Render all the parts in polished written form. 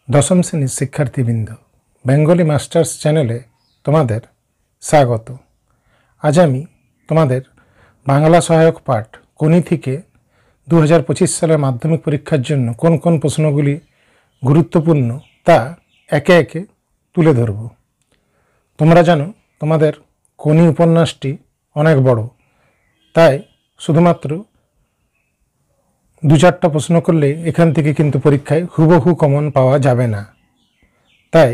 দশম শ্রেণীর শিক্ষার্থীবৃন্দ, বেঙ্গলি মাস্টার্স চ্যানেলে তোমাদের স্বাগত। আজ আমি তোমাদের বাংলা সহায়ক পাঠ কোনি থেকে 2025 সালের মাধ্যমিক পরীক্ষার জন্য কোন কোন প্রশ্নগুলি গুরুত্বপূর্ণ তা একে একে তুলে ধরব। তোমরা জানো তোমাদের কোনি উপন্যাসটি অনেক বড়, তাই শুধুমাত্র 2-4টা প্রশ্ন করলে এখান থেকে কিন্তু পরীক্ষায় হুবহু কমন পাওয়া যাবে না। তাই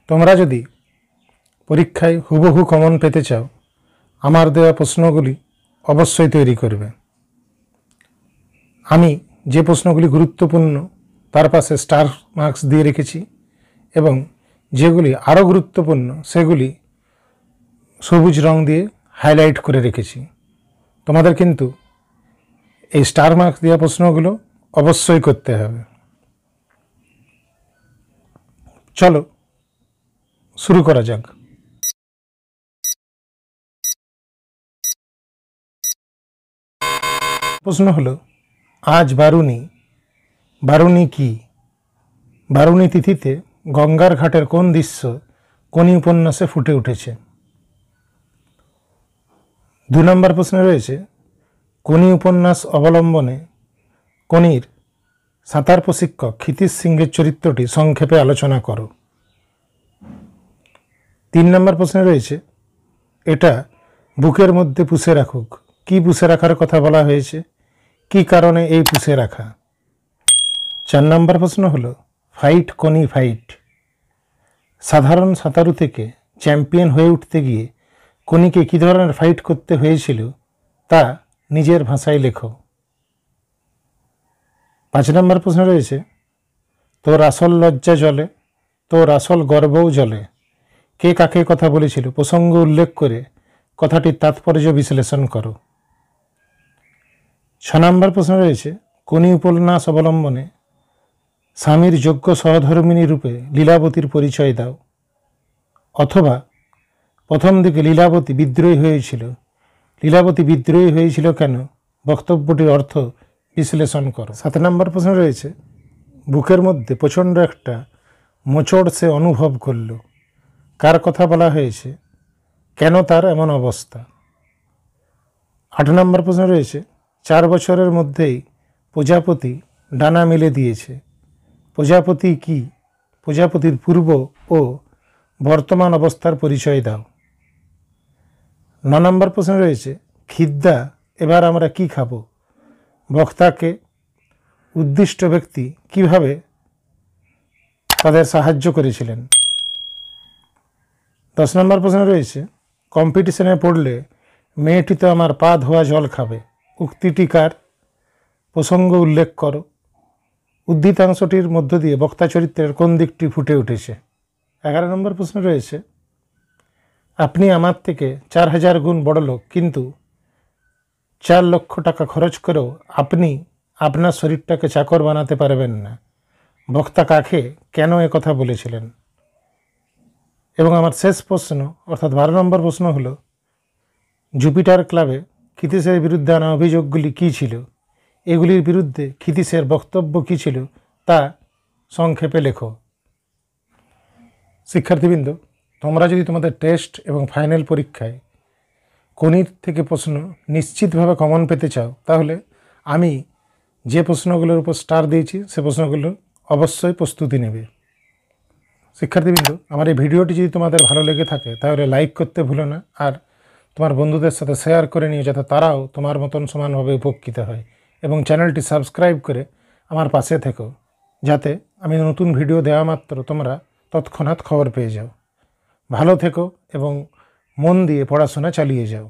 তোমরা যদি পরীক্ষায় হুবহু কমন পেতে চাও, আমার দেওয়া প্রশ্নগুলি অবশ্যই তৈরি করবে। আমি যে প্রশ্নগুলি গুরুত্বপূর্ণ তার পাশে স্টার মার্কস দিয়ে রেখেছি এবং যেগুলি আরও গুরুত্বপূর্ণ সেগুলি সবুজ রং দিয়ে হাইলাইট করে রেখেছি। তোমাদের কিন্তু এই স্টার মার্কস দেওয়া প্রশ্নগুলো অবশ্যই করতে হবে। চলো শুরু করা যাক। প্রশ্ন হলো, আজ বারুণী। বারুণী কি? বারুণী তিথিতে গঙ্গার ঘাটের কোন দৃশ্য কোনি উপন্যাসে ফুটে উঠেছে? 2 নম্বর প্রশ্নে রয়েছে, কোনি উপন্যাস অবলম্বনে কোনির সাঁতার প্রশিক্ষক ক্ষিতীশ সিংহের চরিত্রটি সংক্ষেপে আলোচনা করো। 3 নম্বর প্রশ্নে রয়েছে, এটা বুকের মধ্যে পুষে রাখুক। কি পুষে রাখার কথা বলা হয়েছে? কি কারণে এই পুষে রাখা? 4 নম্বর প্রশ্ন হলো, ফাইট কোনি ফাইট। সাধারণ সাঁতারু থেকে চ্যাম্পিয়ন হয়ে উঠতে গিয়ে কোনিকে কী ধরনের ফাইট করতে হয়েছিল তা নিজের ভাষায় লেখো। 5 নম্বর প্রশ্ন রয়েছে, তোর আসল লজ্জা জলে, তোর আসল গর্বও জলে। কে কাকে কথা বলেছিল প্রসঙ্গ উল্লেখ করে কথাটির তাৎপর্য বিশ্লেষণ করো। 6 নম্বর প্রশ্ন রয়েছে, কোনি উপন্যাস অবলম্বনে স্বামীর যোগ্য সহধর্মিণী রূপে লীলাবতীর পরিচয় দাও। অথবা প্রথম দিকে লীলাবতী বিদ্রোহী হয়েছিল। লীলাবতী বিদ্রোহী হয়েছিল কেন? বক্তব্যটির অর্থ বিশ্লেষণ করো। 7 নম্বর প্রশ্ন রয়েছে, বুকের মধ্যে প্রচণ্ড একটা মোচড় সে অনুভব করল। কার কথা বলা হয়েছে? কেন তার এমন অবস্থা? 8 নম্বর প্রশ্ন রয়েছে, 4 বছরের মধ্যেই প্রজাপতি ডানা মেলে দিয়েছে। প্রজাপতি কি? প্রজাপতির পূর্ব ও বর্তমান অবস্থার পরিচয় দাও। 9 নম্বর প্রশ্ন রয়েছে, খিদ্দা এবার আমরা কি খাবো? বক্তাকে উদ্দিষ্ট ব্যক্তি কিভাবে তাদের সাহায্য করেছিলেন। 10 নম্বর প্রশ্ন রয়েছে, কম্পিটিশনে পড়লে মেয়েটি তো আমার পা ধোয়া জল খাবে। উক্তিটি কার? প্রসঙ্গ উল্লেখ করো। উদ্ধৃতাংশটির মধ্য দিয়ে বক্তা চরিত্রের কোন দিকটি ফুটে উঠেছে? 11 নম্বর প্রশ্ন রয়েছে, আপনি আমার থেকে 4000 গুণ বড়লোক, কিন্তু 4 লক্ষ টাকা খরচ করেও আপনি আপনার শরীরটাকে চাকর বানাতে পারবেন না। বক্তা কাকে কেন কথা বলেছিলেন? এবং আমার শেষ প্রশ্ন অর্থাৎ 12 নম্বর প্রশ্ন হলো, জুপিটার ক্লাবে ক্ষিতীশের বিরুদ্ধে আনা অভিযোগগুলি কী ছিল? এগুলির বিরুদ্ধে ক্ষিতীশের বক্তব্য কী ছিল তা সংক্ষেপে লেখো। শিক্ষার্থীবৃন্দ, তোমরা যদি তোমাদের টেস্ট এবং ফাইনাল পরীক্ষায় কোনির থেকে প্রশ্ন নিশ্চিতভাবে কমন পেতে চাও, তাহলে আমি যে প্রশ্নগুলোর উপর স্টার দিয়েছি সে প্রশ্নগুলো অবশ্যই প্রস্তুতি নেবে। শিক্ষার্থীবৃন্দ, আমার এই ভিডিওটি যদি তোমাদের ভালো লেগে থাকে তাহলে লাইক করতে ভুলো না, আর তোমার বন্ধুদের সাথে শেয়ার করে নিও যাতে তারাও তোমার মতন সমানভাবে উপকৃত হয়, এবং চ্যানেলটি সাবস্ক্রাইব করে আমার পাশে থেকো যাতে আমি নতুন ভিডিও দেওয়া মাত্র তোমরা তৎক্ষণাৎ খবর পেয়ে যাও। ভালো থেকো এবং মন দিয়ে পড়াশোনা চালিয়ে যাও।